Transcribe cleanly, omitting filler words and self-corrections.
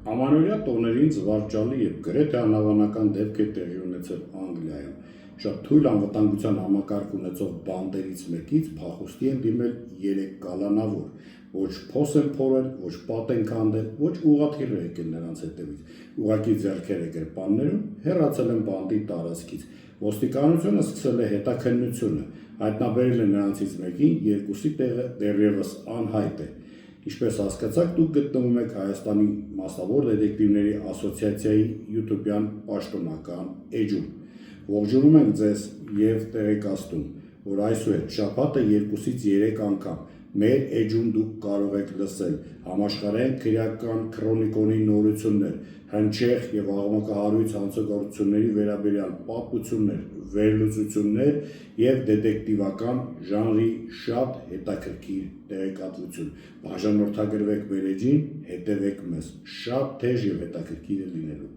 Ամանորյա տոներին զվարճալի եւ գրեթե անհավանական դեպք է տեղի ունեցել Անգլիայում։ Շատ թույլ անվտանգության համակարգ ունեցող բանդերից մեկից փախուստի են դիմել 3 կալանավոր, ոչ փոս են փորել, ոչ պատ են քանդել, ոչ ուղղաթիռ է եկել նրանց հետևից։ Ուղղակի ձեռքերը գրպաններում հեռացել են բանդի տարածքից։ Ոստիկանությունը սկսել է հետաքննությունը, հայտնաբերել է նրանցից մեկին, երկուսի տեղը դեռևս անհայտ է։ Ինչպես հասկացաք, դուք գտնվում եք Հայաստանի մասնավոր դետեկտիվների ասոցիացիայի յութուբյան պաշտոնական էջում։ Ողջունում ենք ձեզ եւ տեղեկացնում, որ այսուհետ շաբաթը 2-ից 3 անգամ մեր էջում դուք կարող եք լսել համաշխարհային քրեական քրոնիկոնի նորություններ, հնչեղ եւ աղմկահարույց հանցագործությունների վերաբերյալ պատմություններ, վերլուծություններ եւ դետեկտիվական ժանրի շատ հետաքրքիր տեղեկատվություն։ Բաժանորդագրվեք մեր էջին, հետևեք մեզ, շատ թեժ եւ հետաքրքիր է լինելու։